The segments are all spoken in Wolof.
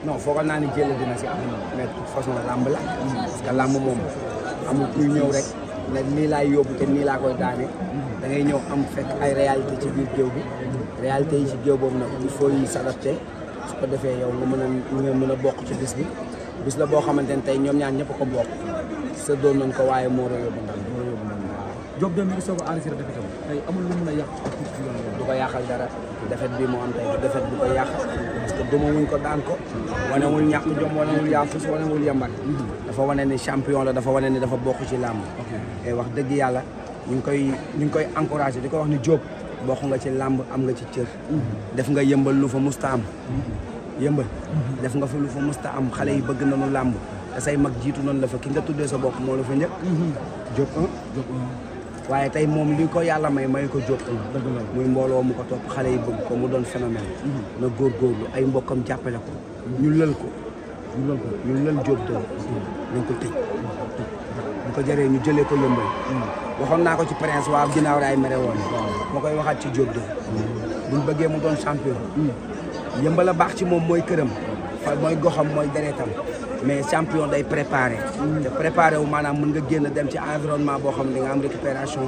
non foogal naa ni jël dina si am mais de toute façon làmb la parce que làmb moom amul kuy ñëw rek ne nii laay yóbbu te nii laa koy daane da ngay ñëw am fekk ay réalité ci biir géew bi réalité yi ci géew boobu nag il faut yi s'adapté su ko defee yow nga mën a bokk ci bis la boo xamante ne tey ñoom ñaar ñëpp ko bokk sa doon nañ ko waaye moo la yóbbu ndam waaw. Diop de mi ngi soog a enregistré defet tey amul lu mun a yàq du ko yàqal dara defet bi moo am tey defet bu ko yàq parce que duma wuñ ko daan ko wanewul ñàkk jom wanewul yaafus wanewul yambar dafa wane ni champion la dafa wane ni dafa bokk ci làmb et wax dëgg yàlla ñu ngi koy encouragé di ko wax ni Diop bokk nga ci làmb am nga ci cër def nga yëmbal lu fa musta am yëmbal def nga fa lu fa musta am xale yi bëgg nañu làmb te say mag jiitu noonu la fa ki nga tuddee sa bopp moo la fa njëkk Diop waaye tey moom li ko yàlla may ko Diop muy mbooloo mu ko topp xale yi bëgg ko mu doon phénomène na góorgóorlu ay mbokkam jàppale ko ñu lël Diop de nañ ko tëj bu ko jëree ñu jëlee ko yëmbal waxoon naa ko ci prince waaw ginnaaw raay mere woon moo koy waxaat ci Diop de buñ bëggee mu doon champion yëmbal a baax ci moom mooy këram fa mooy goxam mooy deretam mais champion day préparé te préparé wu maanaam mën nga génn dem ci environnement boo xam ne di nga am récupération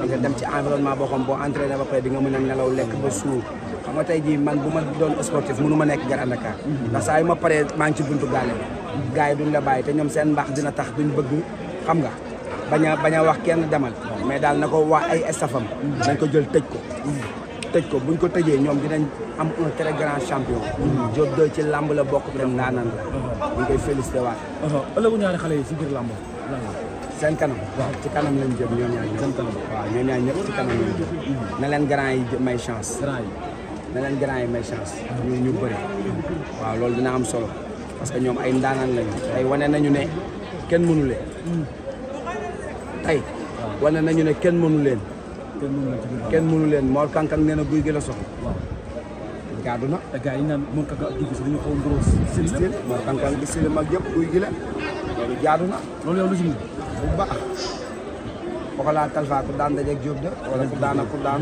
nga dem ci environnement boo xam boo entraîné ba pare di nga mën a nelaw lekk ba suur xam nga tey jii man bu ma doon sportif mënu ma nekk Grand Dakar ndax saa yu ma paree maa ngi ci buntu gaale bi gars yi duñ la bàyyi te ñoom seen mbaax dina tax duñ bëgg xam nga bañ a wax kenn demal mais daal na ko wax ay staffam dañ ko jël tëj ko buñ ko tëjee ñoom dinañ am un très grand champion Diop de ci làmb la bokk dem ndaanaan la ñu koy félicité waat ëllëgu ñaari xale yi si biir làmb seen kanam waaw ci kanam lañ jëm ñoom ñaar seen kanam waaw ñoom ñaar ñëpp ci kanam lañ jëm na leen grand yi may chance na leen grand yi may chance ñu bëri waaw loolu dina am solo parce que ñoom ay ndaanaan lañu tey wane nañu ne kenn mënu leen tey wane nañu ne kenn mënu leen Mor Kankang nee na guy gi la soxla. waaw jaadu na. te gars yi naan Mor Kankang ak guy gi si dañu xaw a ndóol style Mor Kankang gi style mag yëpp guy gi la loolu jaadu na. loolu yow lu ci mën bu baax. Pokola Talfa ku daan dajeeg Diop de wala ku daan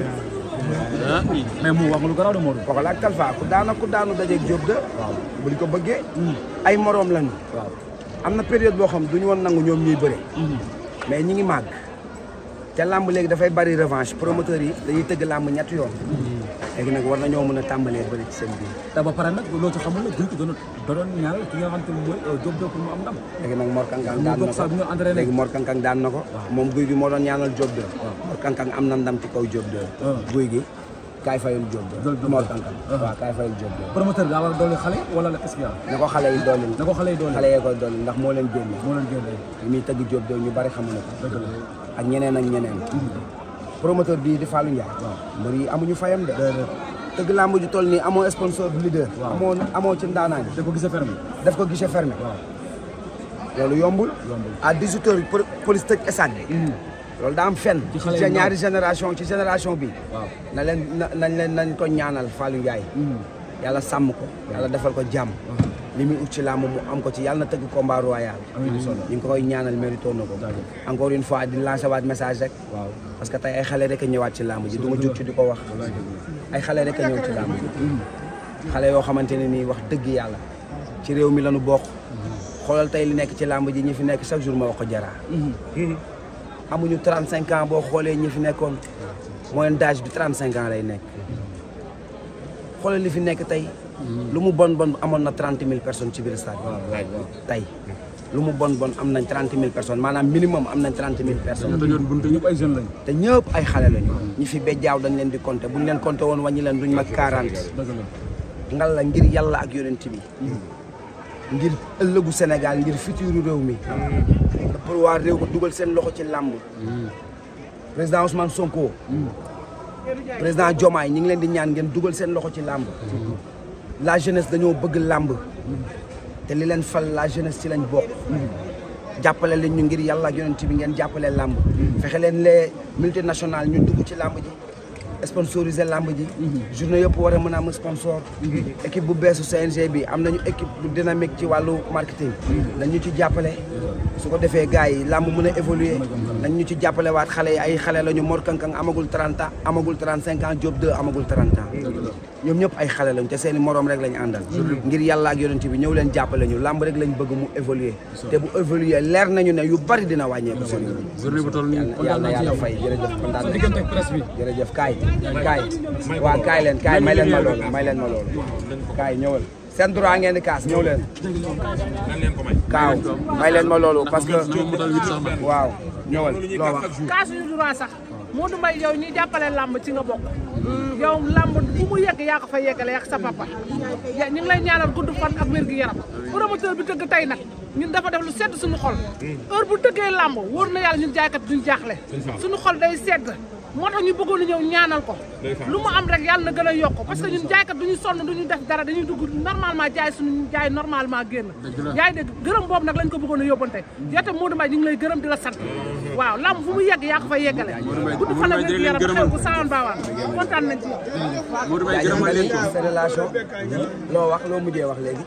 mais mu wax nga lu garaaw de Modou. Pokola Talfa ku daanu dajeeg Diop de. waaw buñ ko bëggee. ay moroom lañu. waaw am na période boo xam duñu woon nangu ñoom ñuy bëre. mais ñi ngi màgg. te làmb léegi dafay bari revanche promoteurs yi dañuy tëgg làmb ñetti yoon léegi nag war nañoo mën a tàmbalee bëri ci seen biir te ba pare nag loo ci xamul la guy gi doon ñaanal ki nga xam te mooy Diop de pour mu am ndam léegi nag Mor Kankang daan na ko léegi Mor Kankang daan na ko moom guy gi moo doon ñaanal Diop de Mor Kankang am na ndam ci kaw Diop de guy gi kaay fayul Diop de Mor Kankang waaw kaay fayul Diop de promoteur daa war a doole xale wala la qu'est-ce qu'il y a na ko xale yi doole xale yee koy doole ndax moo leen génne li muy tëgg Diop de ñu bari xamuñu ko ak ñeneen promoteur bii di Fallou Ndiaye mbër yi amuñu fayam de tëgg làmb ju toll nii amoo sponsor leader amoo ci ndaanaan yi def ko guichet fermé loolu yombul à 18 heures police tëj stade bi loolu daa am fenn ci ñaari génération bi nañ ko ñaanal Fallou Ndiaye yàlla sàmm ko yàlla defal ko jàmm li muy ut ci làmb mu am ko ci yàlla na tëgg combat royal ñu ngi ko koy ñaanal mérito na ko encore une fois di lancer waat message rek parce que tey ay xale rek a ñëwaat ci làmb ji du ma jug ci di ko wax ay xale rek a ñëw ci làmb ji xale yoo xamante ne nii wax dëgg yàlla ci réew mi lañu bokk xoolal tey li nekk ci làmb ji ñi fi nekk chaque jour ma wax ko Jara amuñu 35 ans boo xoolee ñi fi nekkoon moyenne d'âge bi 35 ans lay nekk xoolal li fi nekk tey lu mu bon amoon na 30 000 personnes ci biir stade tey lu mu bon am nañ 30 000 personnes maanaam minimum am nañ 30 000 personnes te ñëpp ay xale lañu ñi fi bejjaaw dañ leen di compter buñ leen compter woon wàññi leen duñ mag 40 ngal la ngir yàlla ak yonent bi ngir ëllëgu Sénégal ngir futuru réew mi pour waa réew ko dugal seen loxo ci làmb président Ousmane Sonko président Diomaye ñi ngi leen di ñaan ngeen dugal seen loxo ci làmb la jeunesse dañoo bëgg làmb te li leen fal la jeunesse ci lañ bokk jàppale leen ñu ngir yàlla ak yonent bi ngeen jàppale làmb fexe leen les multinationales ñu dugg ci làmb ji sponsoriser lamb ji journée yëpp war a mën a am sponsor équipe bu beesu CNG bi am nañu équipe bu dynamique ci wàllu marketing nañ ñu ci jàppale su ko defee gars yi lamb mën a évoluer nañ ñu ci jàppale waat xale yi ay xale la ñu Mor Kang Kang amagul 30 ans amagul 35 ans Diop 2 amagul 30 ans ñoom ñëpp ay xale lañu te seeni moroom rek lañu àndal ngir yàlla ak yonent bi ñëw leen jàppale ñu lamb rek lañ bëgg mu évoluer te bu évoluer leer nañu ne yu bari dina wàññeeku journée bu toll nii yàlla yàlla fay jërëjëf kontaan sa diggante ak presse bi jërëjëf kaay waa kaay leen may leen ma loolu kaay ñëwal seen droit ngeen di kaas ñëw leen kaaw may leen ma loolu parce que waaw ñëwal loo wax kaas yu droit sax Modou Mbaye yow ñi jàppale lamb ci nga bokk yow lamb fu mu yegg yaa ko fa yeggale yak sa papa ñu ngi lay ñaanal gudd fan ak wér gu yaram promoteur bi tëgg tey nag ñun dafa def lu sedd suñu xol heure bu tëggee lamb wóor na yàlla ñun jaaykat duñ jaaxle suñu xol day sedd moo tax ñu bëggoon a ñëw ñaanal ko lu mu am rek yàlla na gën a yokk parce que ñun jaaykat duñu sonn duñu def dara dañuy dugg normalement jaay suñu jaay normalement génn jaay dégg gërëm boobu nag lañ ko bëggoon a yóbbante yow tam Modou Mbaye ñu ngi lay gërëm di la sant waaw lamb fu mu yegg yaa ko fa yeggale gudd fan ak wér yaram xew bu sawan baawaan kontaan nañ ci Modou Mbaye gërëmal leen ko sa relation loo wax loo mujjee wax léegi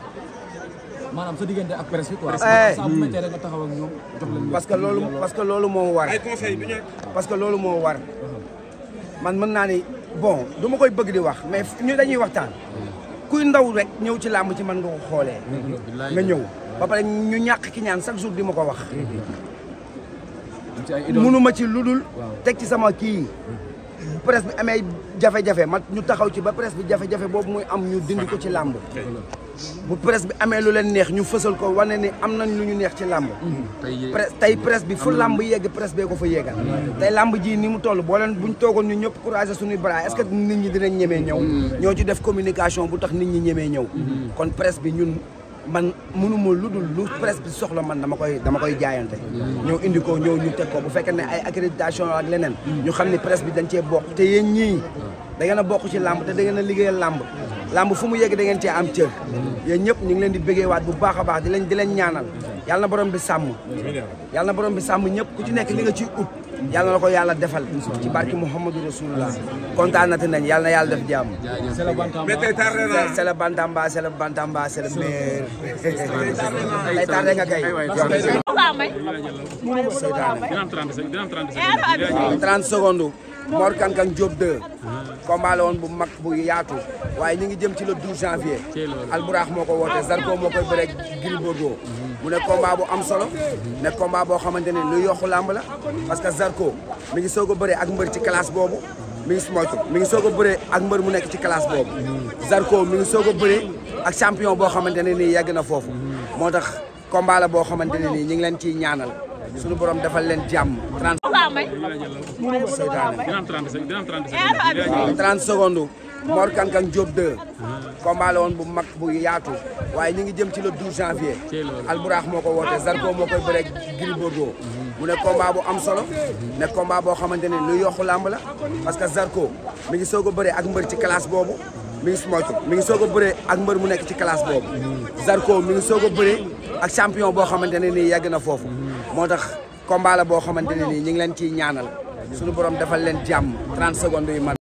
maanaam sa diggante ak presse bi quoi saa bu méttee rek nga taxaw ak ñoom jox leen parce que loolu moo war parce que loolu moo war man mën naa ni bon du ma koy bëgg di wax mais ñu dañuy waxtaan kuy ndaw rek ñëw ci làmb ci man nga ko xoolee nga ñëw ba pare ñu ñàkk ki ñaan chaque jour di ma ko wax mënuma ci lu dul teg ci sama kii presse bi amee jafe-jafe ma ñu taxaw ci ba presse bi jafe-jafe boobu muy am ñu dindi ko ci làmb bu presse bi amee lu leen neex ñu fësal ko wane ni am nañ lu ñu neex ci làmb tey presse bi fu làmb yegg presse bee ko fa yeggal tey làmb ji ni mu toll boo leen buñ toogoon ñu ñëpp couragé suñuy bras est-ce que nit ñi dinañ ñemee ñëw ñoo ci def communication bu tax nit ñi ñemee ñëw kon presse bi ñun man mënuma lu dul lu presse bi soxla man dama koy jaayante ñëw indi ko ñëw ñu teg ko bu fekkee ne ay accréditation ak leneen ñu xam ne presse bi dañ cee bokk te yéen ñii da ngeen a bokk ci làmb te da ngeen a liggéeyal làmb fu mu yegg da ngeen cee am cër yéen ñëpp ñu ngi leen di bëggeewaat bu baax a baax di leen ñaanal yàlla na borom bi sàmm yàlla na borom bi sàmm ñëpp ku ci nekk li nga ciy ut yàlla na ko yàlla defal ci barki Muhammadu Rasulullah kontaan na te nañ yàlla na yàlla def jàmm c'est le bantamba c'est le bantamba c'est le meilleur tey tardé nga kay 30 secondes Mor Kang Kang Diop 2 combat la woon bu mag bu yaatu waaye ñu ngi jëm ci le 12 janvier Alburax moo ko woote Zarko moo koy bëre Gris Bordeaux mu ne combat bu am solo ne combat boo xamante ne lu yokku làmb la parce que Zarko mi ngi soog a bëre ak mbër ci classe boobu mi ngi soog a bëre ak mbër mu nekk ci classe boobu Zarko mi ngi soog a bëre ak champion boo xamante ne nii yegg na foofu moo tax combat la boo xamante ne nii ñu ngi leen ciy ñaanal suñu borom defal leen jàmm 30 secondes Mor Kang Kang Diop 2 combat la woon bu mag bu yaatu waaye ñu ngi jëm ci le 12 janvier Alburax moo ko woote Zarko moo koy bëre Gris Bordeaux mu ne combat bu am solo ne combat boo xamante ne lu yokku làmb la parce que Zarko mi ngi soog a bëre ak mbër ci classe boobu mi ngi soog a bëre ak mbër mu nekk ci classe boobu Zarko mi ngi soog a bëre ak champion boo xamante ne nii yegg na foofu moo tax combat la boo xamante ne nii ñu ngi leen ciy ñaanal suñu borom defal leen jàmm 30 secondes yu mat